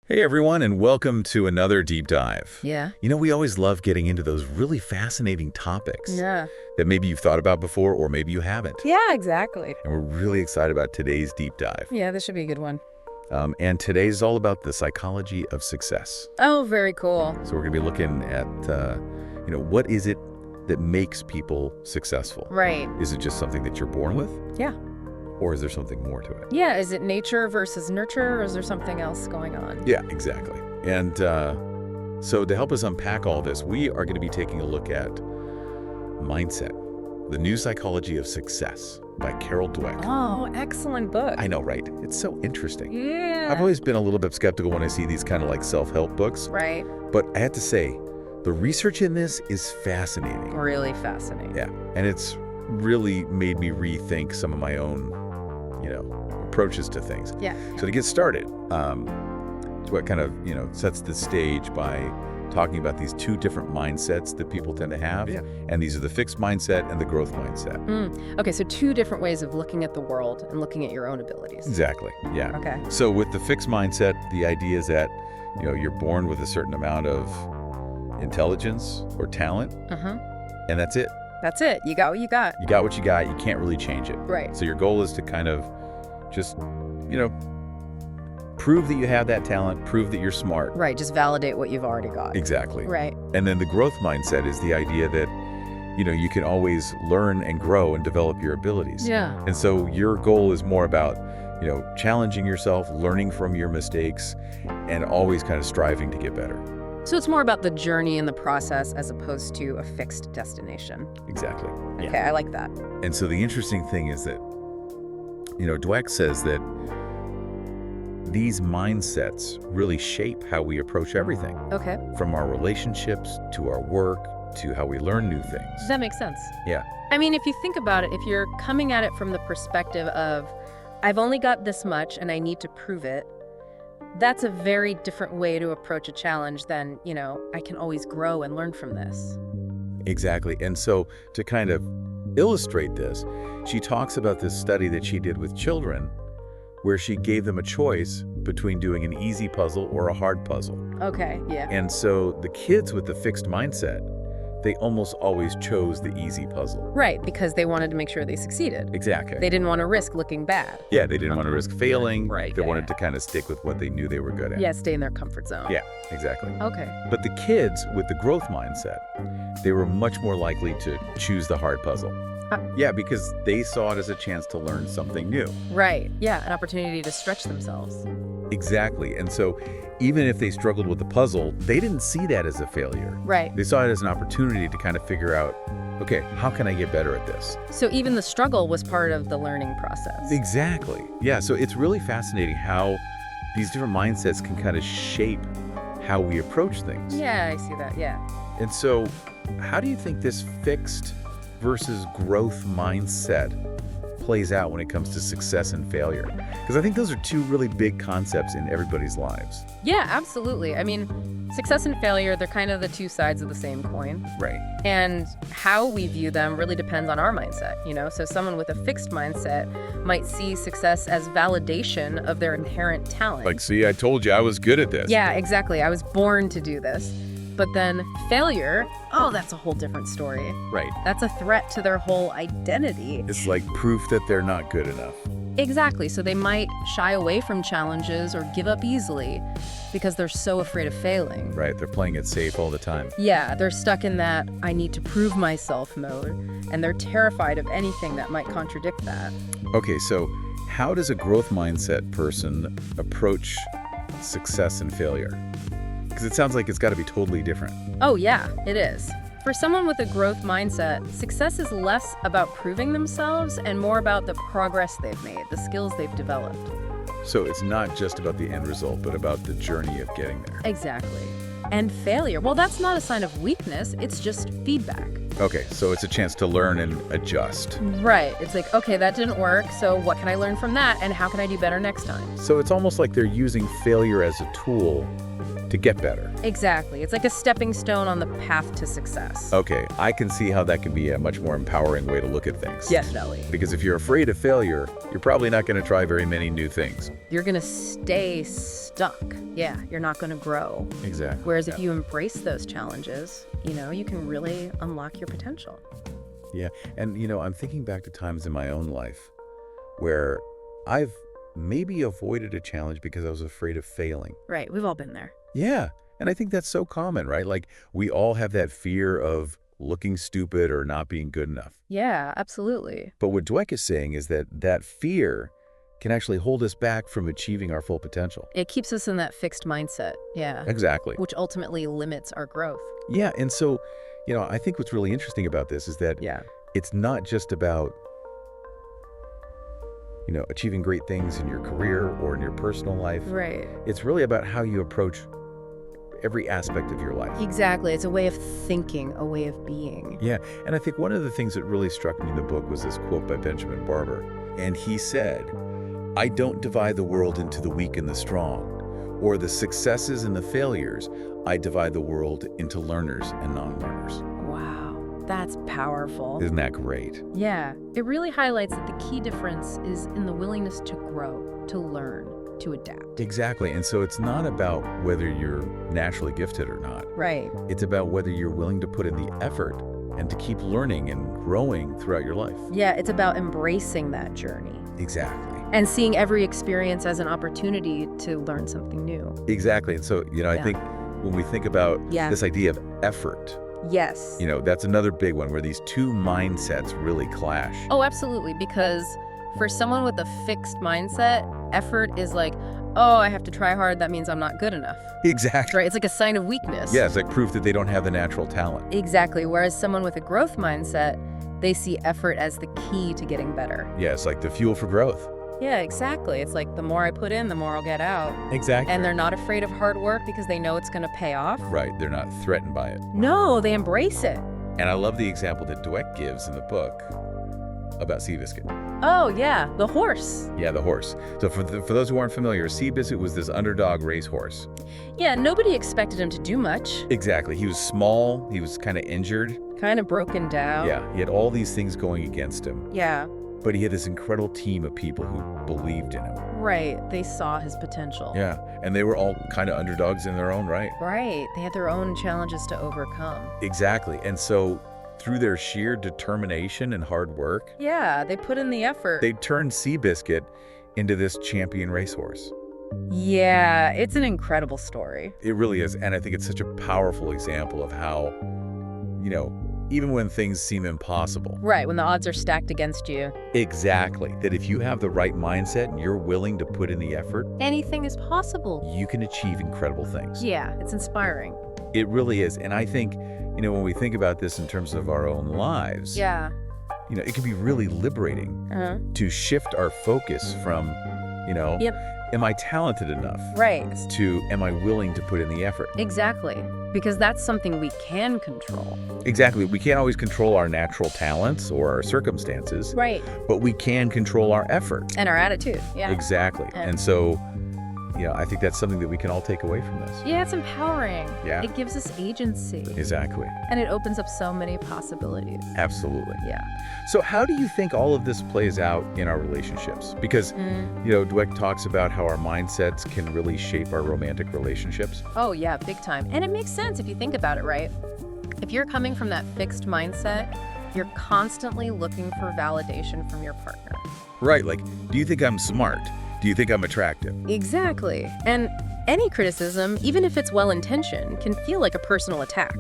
Hey everyone, and welcome to another deep dive. Yeah. We always love getting into those really fascinating topics Yeah. that maybe you've thought about before or maybe you haven't. Yeah, exactly. And we're really excited about today's deep dive. Yeah, this should be a good one. And today's all about the psychology of success. Oh, very cool. So we're going to be looking at, what is it that makes people successful? Right. Is it just something that you're born with? Yeah. Or is there something more to it? Yeah, is it nature versus nurture, or is there something else going on? Yeah, exactly. And so to help us unpack all this, we are going to be taking a look at Mindset, The New Psychology of Success by Carol Dweck. Oh, excellent book. I know, right? It's so interesting. Yeah. I've always been a little bit skeptical when I see these kind of like self-help books. Right. But I have to say, the research in this is fascinating. Really fascinating. Yeah. And it's really made me rethink some of my own, approaches to things. Yeah. So to get started, Dweck kind of, sets the stage by talking about these two different mindsets that people tend to have. Yeah. And these are the fixed mindset and the growth mindset. Okay, so two different ways of looking at the world and looking at your own abilities. Exactly. Yeah. Okay. So with the fixed mindset, the idea is that, you're born with a certain amount of intelligence or talent, and that's it. That's it. You got what you got. You got what you got. You can't really change it. Right. So your goal is to kind of just, prove that you have that talent, prove that you're smart. Right, just validate what you've already got. Exactly. Right. And then the growth mindset is the idea that, you can always learn and grow and develop your abilities. Yeah. And so your goal is more about, challenging yourself, learning from your mistakes, and always kind of striving to get better. So it's more about the journey and the process as opposed to a fixed destination. Exactly. Okay, I like that. And so the interesting thing is that, Dweck says that these mindsets really shape how we approach everything, Okay. from our relationships to our work to how we learn new things. Does that make sense? Yeah. I mean, if you think about it, if you're coming at it from the perspective of, I've only got this much and I need to prove it, that's a very different way to approach a challenge than, I can always grow and learn from this. Exactly. And so to kind of illustrate this, she talks about this study that she did with children where she gave them a choice between doing an easy puzzle or a hard puzzle. Okay, yeah. And so the kids with the fixed mindset, they almost always chose the easy puzzle. Right, because they wanted to make sure they succeeded. Exactly. They didn't want to risk looking bad. Yeah, they didn't want to risk failing. Right, They yeah, wanted to kind of stick with what they knew they were good at. Yeah, stay in their comfort zone. Yeah, exactly. Okay. But the kids with the growth mindset, they were much more likely to choose the hard puzzle. Yeah, because they saw it as a chance to learn something new. Right, yeah, an opportunity to stretch themselves. Exactly. And so even if they struggled with the puzzle, they didn't see that as a failure. Right. They saw it as an opportunity to kind of figure out, okay, how can I get better at this? So even the struggle was part of the learning process. Exactly. Yeah, so it's really fascinating how these different mindsets can kind of shape how we approach things. Yeah, I see that, yeah. And so how do you think this fixed versus growth mindset plays out when it comes to success and failure? Because I think those are two really big concepts in everybody's lives. Yeah, absolutely. I mean, success and failure, they're kind of the two sides of the same coin. Right. And how we view them really depends on our mindset, So someone with a fixed mindset might see success as validation of their inherent talent. Like, see, I told you I was good at this. Yeah, exactly. I was born to do this. But then failure, oh, that's a whole different story. Right. That's a threat to their whole identity. It's like proof that they're not good enough. Exactly. So they might shy away from challenges or give up easily because they're so afraid of failing. Right. They're playing it safe all the time. Yeah, they're stuck in that I need to prove myself mode, and they're terrified of anything that might contradict that. Okay, so how does a growth mindset person approach success and failure? Because it sounds like it's got to be totally different. Oh yeah, it is. For someone with a growth mindset, success is less about proving themselves and more about the progress they've made, the skills they've developed. So it's not just about the end result, but about the journey of getting there. Exactly. And failure, well, that's not a sign of weakness, it's just feedback. Okay, so it's a chance to learn and adjust. Right. It's like, okay, that didn't work, so what can I learn from that, and how can I do better next time? So it's almost like they're using failure as a tool to get better. Exactly. It's like a stepping stone on the path to success. Okay, I can see how that can be a much more empowering way to look at things. Definitely. Because if you're afraid of failure, you're probably not going to try very many new things. You're going to stay stuck. Yeah, you're not going to grow. Exactly. Whereas if you embrace those challenges, you can really unlock your potential. Yeah, and I'm thinking back to times in my own life where I've maybe avoided a challenge because I was afraid of failing. Right, we've all been there. Yeah, and I think that's so common, right? Like, we all have that fear of looking stupid or not being good enough. Yeah, absolutely. But what Dweck is saying is that fear can actually hold us back from achieving our full potential. It keeps us in that fixed mindset. Yeah. Exactly. Which ultimately limits our growth. Yeah, and so, I think what's really interesting about this is that it's not just about achieving great things in your career or in your personal life. Right. It's really about how you approach every aspect of your life. Exactly. It's a way of thinking, a way of being. Yeah, and I think one of the things that really struck me in the book was this quote by Benjamin Barber. And he said, "I don't divide the world into the weak and the strong, or the successes and the failures. I divide the world into learners and non-learners." That's powerful. Isn't that great? Yeah. It really highlights that the key difference is in the willingness to grow, to learn, to adapt. Exactly. And so it's not about whether you're naturally gifted or not. Right. It's about whether you're willing to put in the effort and to keep learning and growing throughout your life. Yeah, it's about embracing that journey. Exactly. And seeing every experience as an opportunity to learn something new. Exactly. And so, I think when we think about this idea of effort, yes. That's another big one where these two mindsets really clash. Oh, absolutely. Because for someone with a fixed mindset, effort is like, oh, I have to try hard. That means I'm not good enough. Exactly. Right? It's like a sign of weakness. Yeah, it's like proof that they don't have the natural talent. Exactly. Whereas someone with a growth mindset, they see effort as the key to getting better. Yeah, it's like the fuel for growth. Yeah, exactly. It's like the more I put in, the more I'll get out. Exactly. And they're not afraid of hard work because they know it's going to pay off. Right. They're not threatened by it. No, they embrace it. And I love the example that Dweck gives in the book about Seabiscuit. Oh, yeah, the horse. Yeah, the horse. So for those who aren't familiar, Seabiscuit was this underdog racehorse. Yeah, nobody expected him to do much. Exactly. He was small. He was kind of injured. Kind of broken down. Yeah, he had all these things going against him. Yeah. But he had this incredible team of people who believed in him. Right. They saw his potential. Yeah. And they were all kind of underdogs in their own right. Right. They had their own challenges to overcome. Exactly. And so through their sheer determination and hard work, yeah, they put in the effort. They turned Seabiscuit into this champion racehorse. Yeah, it's an incredible story. It really is. And I think it's such a powerful example of how, even when things seem impossible. Right, when the odds are stacked against you. Exactly. That if you have the right mindset and you're willing to put in the effort, anything is possible. You can achieve incredible things. Yeah, it's inspiring. It really is. And I think, when we think about this in terms of our own lives, it can be really liberating to shift our focus from, am I talented enough? Right. To, am I willing to put in the effort? Exactly. Because that's something we can control. Exactly. We can't always control our natural talents or our circumstances. Right. But we can control our effort. And our attitude. Yeah. Exactly. And so, I think that's something that we can all take away from this. Yeah, it's empowering. Yeah. It gives us agency. Exactly. And it opens up so many possibilities. Absolutely. Yeah. So how do you think all of this plays out in our relationships? Because, Dweck talks about how our mindsets can really shape our romantic relationships. Oh, yeah, big time. And it makes sense if you think about it, right? If you're coming from that fixed mindset, you're constantly looking for validation from your partner. Right. Like, do you think I'm smart? Do you think I'm attractive? Exactly. And any criticism, even if it's well-intentioned, can feel like a personal attack.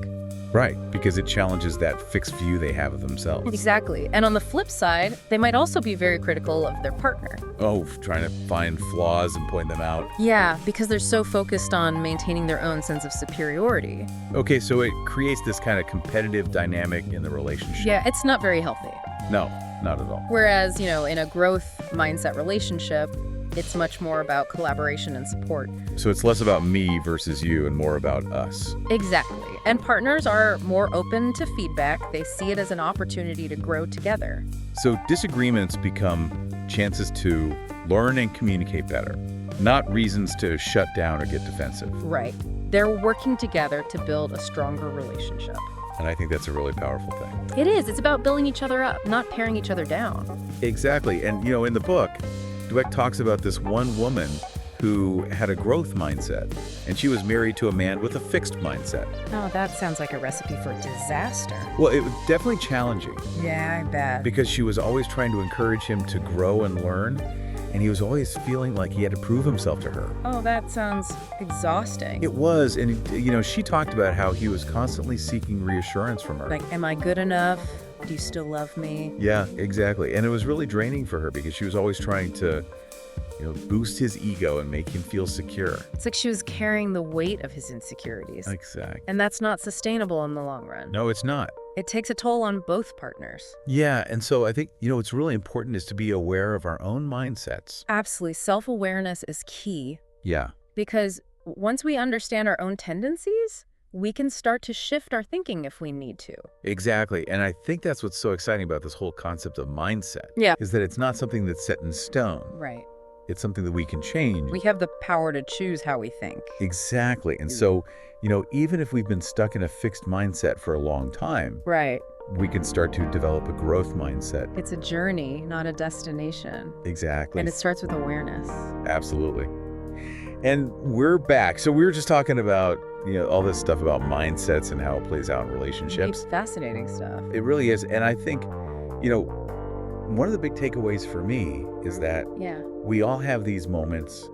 Right, because it challenges that fixed view they have of themselves. Exactly. And on the flip side, they might also be very critical of their partner. Oh, trying to find flaws and point them out. Yeah, because they're so focused on maintaining their own sense of superiority. Okay, so it creates this kind of competitive dynamic in the relationship. Yeah, it's not very healthy. No, not at all. Whereas, in a growth mindset relationship, it's much more about collaboration and support. So it's less about me versus you and more about us. Exactly. And partners are more open to feedback. They see it as an opportunity to grow together. So disagreements become chances to learn and communicate better. not reasons to shut down or get defensive. Right. They're working together to build a stronger relationship. And I think that's a really powerful thing. It is. It's about building each other up, not tearing each other down. Exactly. And, in the book, Dweck talks about this one woman who had a growth mindset, and she was married to a man with a fixed mindset. Oh, that sounds like a recipe for disaster. Well, it was definitely challenging Yeah, I bet. because she was always trying to encourage him to grow and learn, and he was always feeling like he had to prove himself to her. Oh, that sounds exhausting. It was, and she talked about how he was constantly seeking reassurance from her. Like, am I good enough? Do you still love me? Yeah, exactly. And it was really draining for her because she was always trying to, boost his ego and make him feel secure. It's like she was carrying the weight of his insecurities. Exactly. And that's not sustainable in the long run. No, it's not. It takes a toll on both partners. Yeah, and so I think, what's really important is to be aware of our own mindsets. Absolutely. Self-awareness is key Yeah. because once we understand our own tendencies, we can start to shift our thinking if we need to. Exactly. And I think that's what's so exciting about this whole concept of mindset. Yeah. Is that it's not something that's set in stone. Right. It's something that we can change. We have the power to choose how we think. Exactly. And so, even if we've been stuck in a fixed mindset for a long time, Right. we can start to develop a growth mindset. It's a journey, not a destination. Exactly. And it starts with awareness. Absolutely. And we're back. So we were just talking about, all this stuff about mindsets and how it plays out in relationships. It's fascinating stuff. It really is. And I think, one of the big takeaways for me is that Yeah. we all have these moments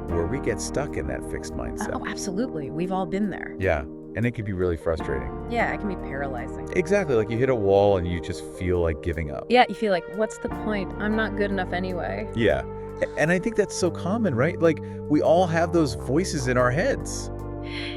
where we get stuck in that fixed mindset. Oh, absolutely. We've all been there. Yeah. And it can be really frustrating. Yeah, it can be paralyzing. Exactly. Like you hit a wall and you just feel like giving up. Yeah, you feel like, what's the point? I'm not good enough anyway. Yeah. And I think that's so common, right? Like we all have those voices in our heads.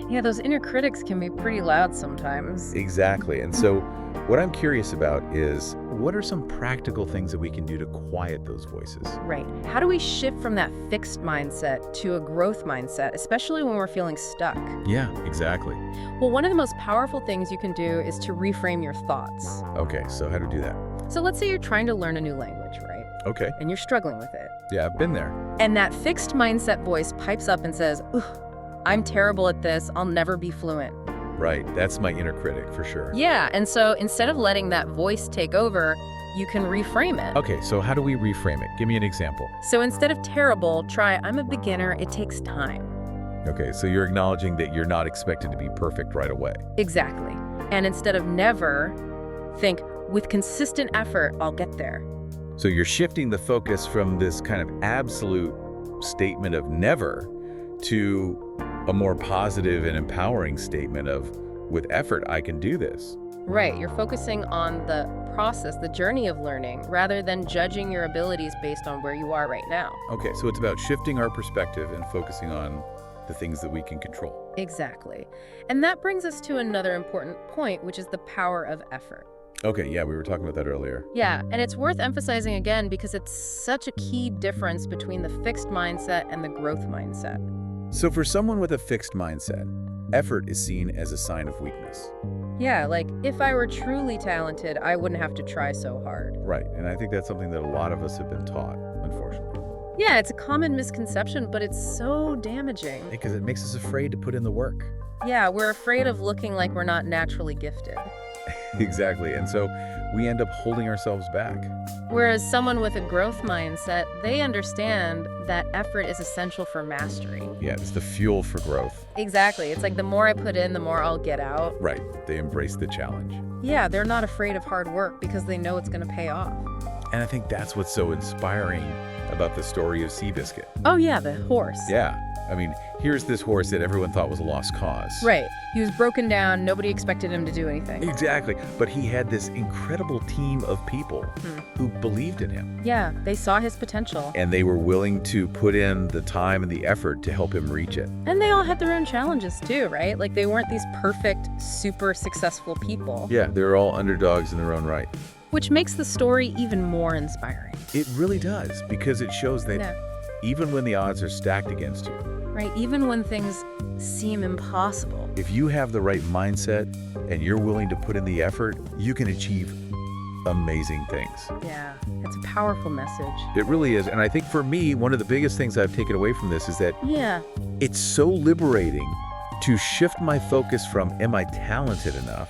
Yeah, those inner critics can be pretty loud sometimes. Exactly. And so what I'm curious about is what are some practical things that we can do to quiet those voices? Right. How do we shift from that fixed mindset to a growth mindset, especially when we're feeling stuck? Yeah, exactly. Well, one of the most powerful things you can do is to reframe your thoughts. Okay, so how to do that? So let's say you're trying to learn a new language, right? Okay. And you're struggling with it. Yeah, I've been there. And that fixed mindset voice pipes up and says, "Ugh, I'm terrible at this. I'll never be fluent." Right. That's my inner critic for sure. Yeah, and so instead of letting that voice take over, you can reframe it. Okay, so how do we reframe it? Give me an example. So instead of terrible, try I'm a beginner, it takes time. Okay, so you're acknowledging that you're not expected to be perfect right away. Exactly. And instead of never, think with consistent effort, I'll get there. So you're shifting the focus from this kind of absolute statement of never to a more positive and empowering statement of, with effort, I can do this. Right, you're focusing on the process, the journey of learning, rather than judging your abilities based on where you are right now. Okay, so it's about shifting our perspective and focusing on the things that we can control. Exactly. And that brings us to another important point, which is the power of effort. Okay, yeah, we were talking about that earlier. Yeah, and it's worth emphasizing again because it's such a key difference between the fixed mindset and the growth mindset. So for someone with a fixed mindset, effort is seen as a sign of weakness. Yeah, like if I were truly talented, I wouldn't have to try so hard. Right, and I think that's something that a lot of us have been taught, unfortunately. Yeah, it's a common misconception, but it's so damaging. Because it makes us afraid to put in the work. Yeah, we're afraid of looking like we're not naturally gifted. Exactly, and so we end up holding ourselves back. Whereas someone with a growth mindset, they understand that effort is essential for mastery. Yeah, it's the fuel for growth. Exactly. It's like the more I put in, the more I'll get out. Right, they embrace the challenge. Yeah, they're not afraid of hard work because they know it's going to pay off. And I think that's what's so inspiring about the story of Seabiscuit. Oh yeah, the horse. Yeah, I mean, here's this horse that everyone thought was a lost cause. Right. He was broken down. Nobody expected him to do anything. Exactly. But he had this incredible team of people who believed in him. Yeah, they saw his potential. And they were willing to put in the time and the effort to help him reach it. And they all had their own challenges too, right? Like they weren't these perfect, super successful people. Yeah, they're all underdogs in their own right. Which makes the story even more inspiring. It really does, because it shows that even when the odds are stacked against you, right, even when things seem impossible, if you have the right mindset and you're willing to put in the effort, you can achieve amazing things. Yeah, it's a powerful message. It really is. And I think for me, one of the biggest things I've taken away from this is that Yeah, it's so liberating to shift my focus from am I talented enough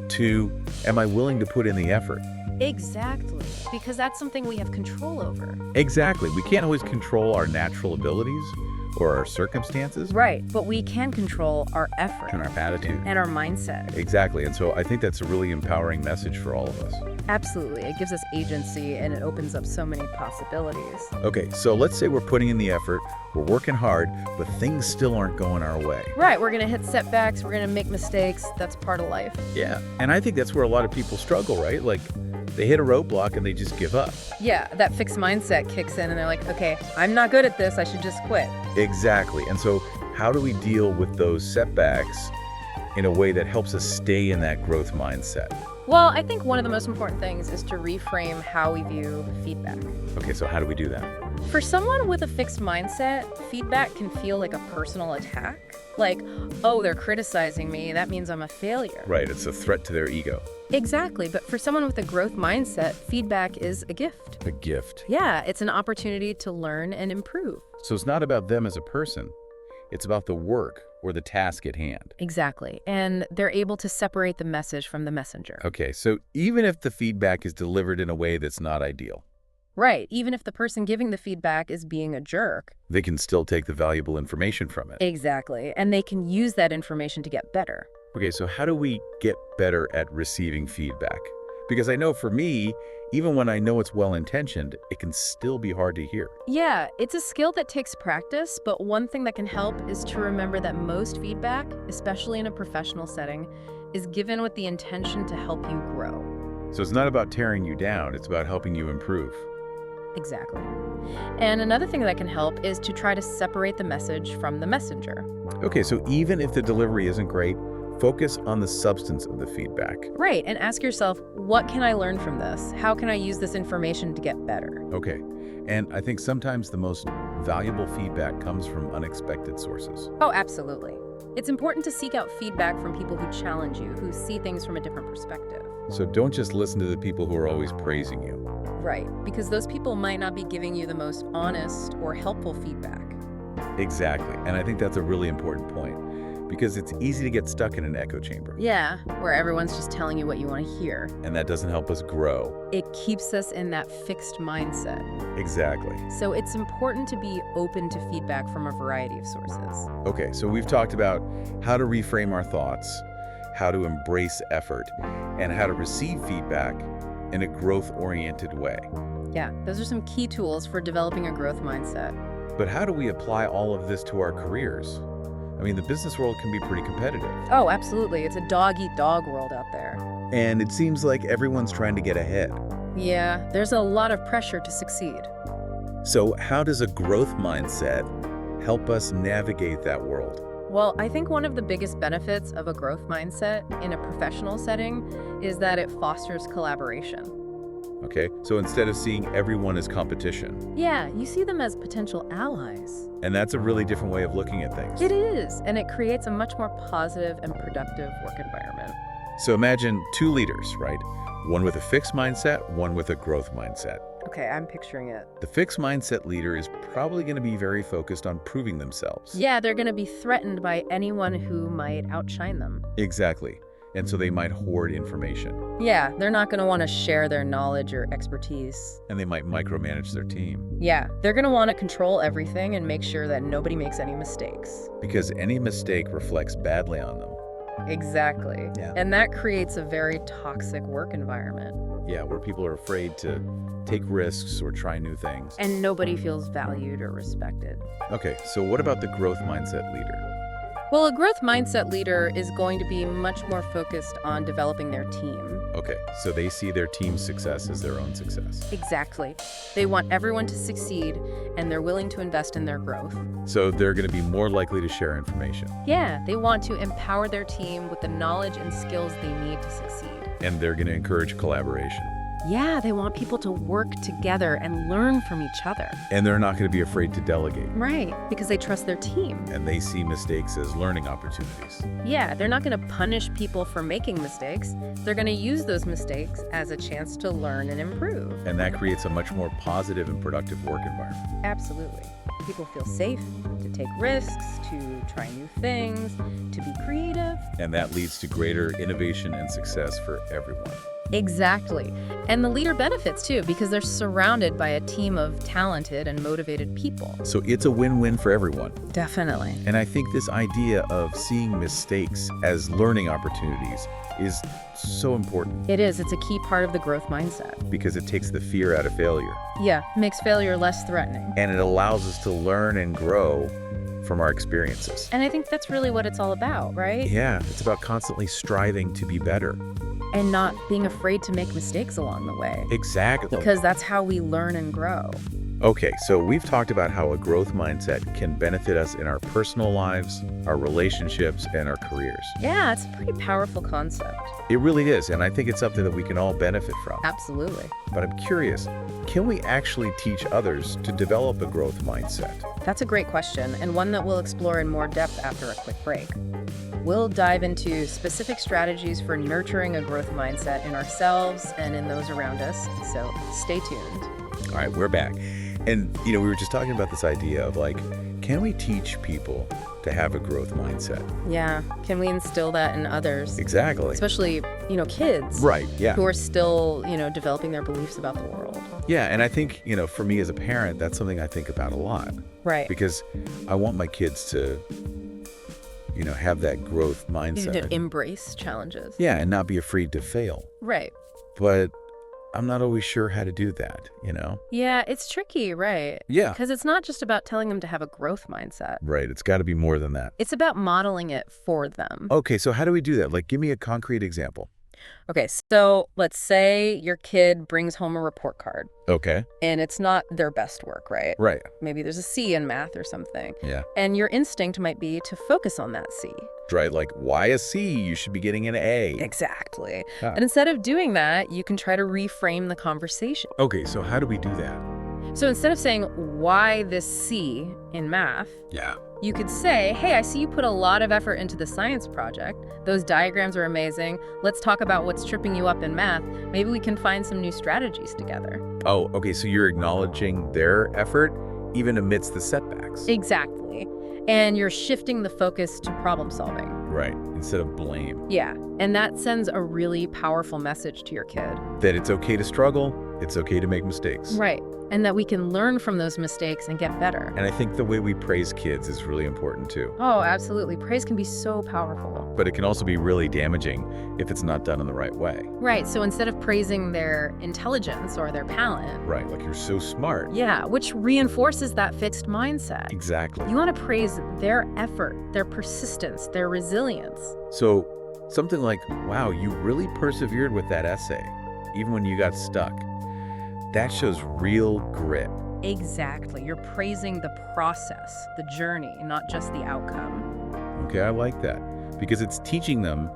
to am I willing to put in the effort? exactly. Because that's something we have control over. Exactly. We can't always control our natural abilities or our circumstances Right, but we can control our effort and our attitude. and our mindset. Exactly. And so I think that's a really empowering message for all of us. Absolutely. It gives us agency and it opens up so many possibilities. Okay, so let's say we're putting in the effort, we're working hard, but things still aren't going our way. Right, we're going to hit setbacks, we're going to make mistakes. That's part of life. Yeah. And I think that's where a lot of people struggle, right? Like they hit a roadblock and they just give up. Yeah, that fixed mindset kicks in and they're like, okay, I'm not good at this. I should just quit. Exactly. And so how do we deal with those setbacks in a way that helps us stay in that growth mindset? Well, I think one of the most important things is to reframe how we view feedback. Okay, so how do we do that? For someone with a fixed mindset, feedback can feel like a personal attack. Like, oh, they're criticizing me. That means I'm a failure. Right, it's a threat to their ego. Exactly. But for someone with a growth mindset, feedback is a gift. A gift. Yeah, it's an opportunity to learn and improve. So it's not about them as a person. It's about the work or the task at hand. Exactly. And they're able to separate the message from the messenger. Okay, so even if the feedback is delivered in a way that's not ideal, Right. Even if the person giving the feedback is being a jerk. they can still take the valuable information from it. Exactly. And they can use that information to get better. Okay, so how do we get better at receiving feedback? Because I know for me, even when I know it's well-intentioned, it can still be hard to hear. Yeah, it's a skill that takes practice, but one thing that can help is to remember that most feedback, especially in a professional setting, is given with the intention to help you grow. So it's not about tearing you down, it's about helping you improve. Exactly. And another thing that can help is to try to separate the message from the messenger. Okay, so even if the delivery isn't great, focus on the substance of the feedback. Right, and ask yourself, what can I learn from this? How can I use this information to get better? Okay, and I think sometimes the most valuable feedback comes from unexpected sources. Oh, absolutely. It's important to seek out feedback from people who challenge you, who see things from a different perspective. So don't just listen to the people who are always praising you. Right, because those people might not be giving you the most honest or helpful feedback. Exactly, and I think that's a really important point, because it's easy to get stuck in an echo chamber, Yeah, where everyone's just telling you what you want to hear. and that doesn't help us grow. It keeps us in that fixed mindset. Exactly. So it's important to be open to feedback from a variety of sources. Okay, so we've talked about how to reframe our thoughts, how to embrace effort, and how to receive feedback in a growth-oriented way. Yeah, those are some key tools for developing a growth mindset. But how do we apply all of this to our careers? I mean, the business world can be pretty competitive, Oh, absolutely. It's a dog-eat-dog world out there. and it seems like everyone's trying to get ahead. Yeah, there's a lot of pressure to succeed. So how does a growth mindset help us navigate that world? Well, I think one of the biggest benefits of a growth mindset in a professional setting is that it fosters collaboration. Okay, so instead of seeing everyone as competition, Yeah, you see them as potential allies. and that's a really different way of looking at things. It is, and it creates a much more positive and productive work environment. So imagine two leaders, right? One with a fixed mindset, one with a growth mindset. Okay, I'm picturing it. The fixed mindset leader is probably going to be very focused on proving themselves. Yeah, they're going to be threatened by anyone who might outshine them. Exactly. And so they might hoard information, Yeah, they're not going to want to share their knowledge or expertise. and they might micromanage their team, Yeah, they're going to want to control everything and make sure that nobody makes any mistakes. because any mistake reflects badly on them. Exactly. Yeah. And that creates a very toxic work environment. Yeah, where people are afraid to take risks or try new things. And nobody feels valued or respected. Okay, so what about the growth mindset leader? Well, a growth mindset leader is going to be much more focused on developing their team. Okay, so they see their team's success as their own success. Exactly. They want everyone to succeed, and they're willing to invest in their growth. So they're going to be more likely to share information, Yeah, they want to empower their team with the knowledge and skills they need to succeed. and they're going to encourage collaboration. Yeah, they want people to work together and learn from each other. And they're not going to be afraid to delegate. Right, because they trust their team. And they see mistakes as learning opportunities. Yeah, they're not going to punish people for making mistakes. They're going to use those mistakes as a chance to learn and improve. And that creates a much more positive and productive work environment. Absolutely. People feel safe to take risks, to try new things, to be creative. And that leads to greater innovation and success for everyone. Exactly. And the leader benefits too, because they're surrounded by a team of talented and motivated people. So it's a win-win for everyone. Definitely. And I think this idea of seeing mistakes as learning opportunities is so important. It is. It's a key part of the growth mindset. Because it takes the fear out of failure. Yeah, makes failure less threatening. And it allows us to learn and grow from our experiences. And I think that's really what it's all about, right? Yeah, it's about constantly striving to be better. And not being afraid to make mistakes along the way. Exactly. Because that's how we learn and grow. Okay, so we've talked about how a growth mindset can benefit us in our personal lives, our relationships, and our careers. Yeah, it's a pretty powerful concept. It really is, and I think it's something that we can all benefit from. Absolutely. But I'm curious, can we actually teach others to develop a growth mindset? That's a great question, and one that we'll explore in more depth after a quick break. We'll dive into specific strategies for nurturing a growth mindset in ourselves and in those around us, so stay tuned. All right, we're back. And, we were just talking about this idea of can we teach people to have a growth mindset? Yeah, can we instill that in others? Exactly. Especially, kids. Right, yeah. Who are still, developing their beliefs about the world. Yeah, and I think, for me as a parent, that's something I think about a lot. Right. Because I want my kids to, have that growth mindset. To embrace challenges. Yeah, and not be afraid to fail. Right. But I'm not always sure how to do that, Yeah, it's tricky, right? Yeah. Because it's not just about telling them to have a growth mindset. Right, it's got to be more than that. It's about modeling it for them. Okay, so how do we do that? Give me a concrete example. Okay, so let's say your kid brings home a report card. Okay. And it's not their best work, right? Right. Maybe there's a C in math or something. Yeah. And your instinct might be to focus on that C. Right, why a C? You should be getting an A. Exactly. Ah. And instead of doing that, you can try to reframe the conversation. Okay, so how do we do that? So instead of saying, why this C in math? Yeah. You could say, hey, I see you put a lot of effort into the science project. Those diagrams are amazing. Let's talk about what's tripping you up in math. Maybe we can find some new strategies together. Oh, okay, so you're acknowledging their effort even amidst the setbacks. Exactly. And you're shifting the focus to problem solving. Right, instead of blame. Yeah, and that sends a really powerful message to your kid. That it's okay to struggle, it's okay to make mistakes. Right, and that we can learn from those mistakes and get better. And I think the way we praise kids is really important too. Oh, absolutely. Praise can be so powerful. But it can also be really damaging if it's not done in the right way. Right, so instead of praising their intelligence or their talent. Right, you're so smart. Yeah, which reinforces that fixed mindset. Exactly. You want to praise their effort, their persistence, their resilience. So something like, wow, you really persevered with that essay, even when you got stuck. That shows real grit. Exactly. You're praising the process, the journey, not just the outcome. Okay, I like that. Because it's teaching them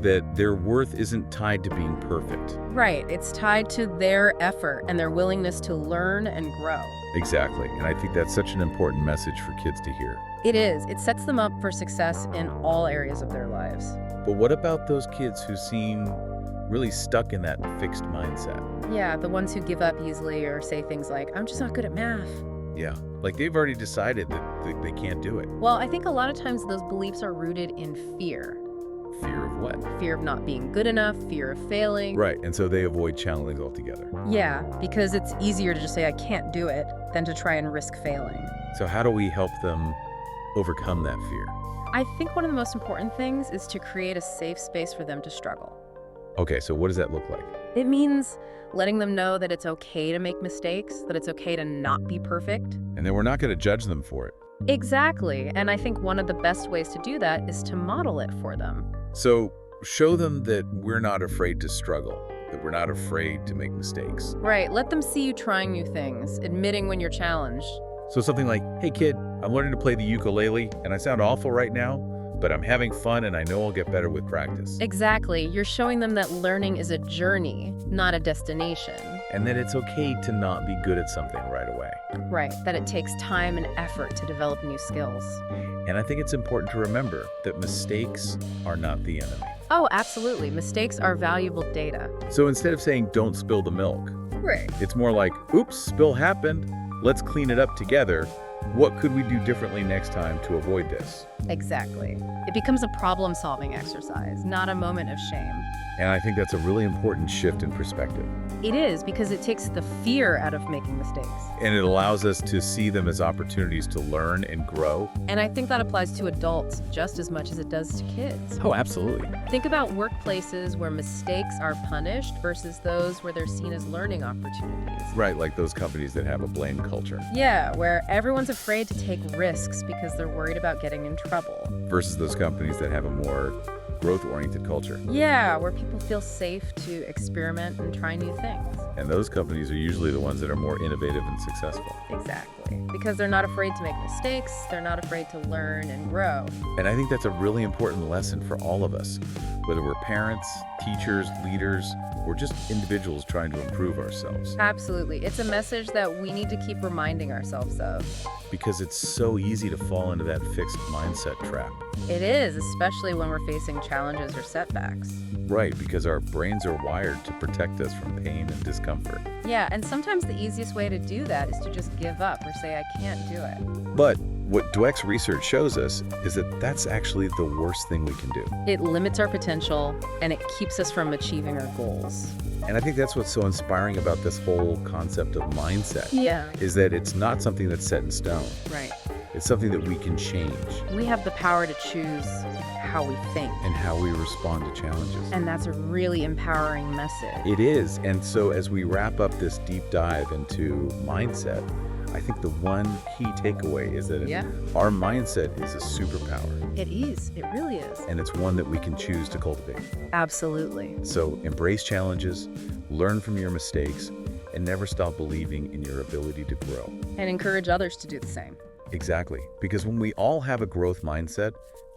that their worth isn't tied to being perfect. Right. It's tied to their effort and their willingness to learn and grow. Exactly. And I think that's such an important message for kids to hear. It is. It sets them up for success in all areas of their lives. But what about those kids who seem really stuck in that fixed mindset? Yeah, the ones who give up easily or say things like, I'm just not good at math. Yeah, they've already decided that they can't do it. Well, I think a lot of times those beliefs are rooted in fear. Fear of what? Fear of not being good enough, fear of failing. Right, and so they avoid challenges altogether. Yeah, because it's easier to just say, I can't do it, than to try and risk failing. So how do we help them overcome that fear? I think one of the most important things is to create a safe space for them to struggle. Okay, so what does that look like? It means letting them know that it's okay to make mistakes, that it's okay to not be perfect. And then we're not going to judge them for it. Exactly, and I think one of the best ways to do that is to model it for them. So show them that we're not afraid to struggle, that we're not afraid to make mistakes. Right, let them see you trying new things, admitting when you're challenged. So something like, hey kid, I'm learning to play the ukulele and I sound awful right now, but I'm having fun and I know I'll get better with practice. Exactly. You're showing them that learning is a journey, not a destination. And that it's okay to not be good at something right away. Right, that it takes time and effort to develop new skills. And I think it's important to remember that mistakes are not the enemy. Oh, absolutely. Mistakes are valuable data. So instead of saying, don't spill the milk, Right. it's more like, oops, spill happened. Let's clean it up together. What could we do differently next time to avoid this? Exactly. It becomes a problem-solving exercise, not a moment of shame. And I think that's a really important shift in perspective. It is, because it takes the fear out of making mistakes. And it allows us to see them as opportunities to learn and grow. And I think that applies to adults just as much as it does to kids. Oh, absolutely. Think about workplaces where mistakes are punished versus those where they're seen as learning opportunities. Right, like those companies that have a blame culture. Yeah, where everyone's afraid to take risks because they're worried about getting in trouble. Versus those companies that have a more growth-oriented culture. Yeah, where people feel safe to experiment and try new things. And those companies are usually the ones that are more innovative and successful. Exactly. Because they're not afraid to make mistakes, they're not afraid to learn and grow. And I think that's a really important lesson for all of us, whether we're parents, teachers, leaders, or just individuals trying to improve ourselves. Absolutely. It's a message that we need to keep reminding ourselves of. Because it's so easy to fall into that fixed mindset trap. It is, especially when we're facing challenges or setbacks. Right, because our brains are wired to protect us from pain and discomfort. Yeah, and sometimes the easiest way to do that is to just give up or say, I can't do it. But what Dweck's research shows us is that that's actually the worst thing we can do. It limits our potential and it keeps us from achieving our goals. And I think that's what's so inspiring about this whole concept of mindset, Yeah. is that it's not something that's set in stone. Right. It's something that we can change We have the power to choose how we think. and how we respond to challenges. And that's a really empowering message. It is. And so as we wrap up this deep dive into mindset, I think the one key takeaway is that Yeah. our mindset is a superpower, It is. It really is. and it's one that we can choose to cultivate. Absolutely. So embrace challenges, learn from your mistakes, and never stop believing in your ability to grow. And encourage others to do the same. Exactly. Because when we all have a growth mindset,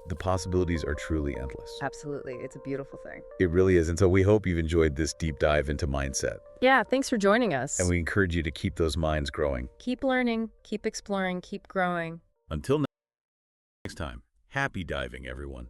the possibilities are truly endless. Absolutely. It's a beautiful thing. It really is. And so we hope you've enjoyed this deep dive into mindset. Yeah, thanks for joining us. And we encourage you to keep those minds growing. Keep learning, keep exploring, keep growing. Until next time, happy diving, everyone.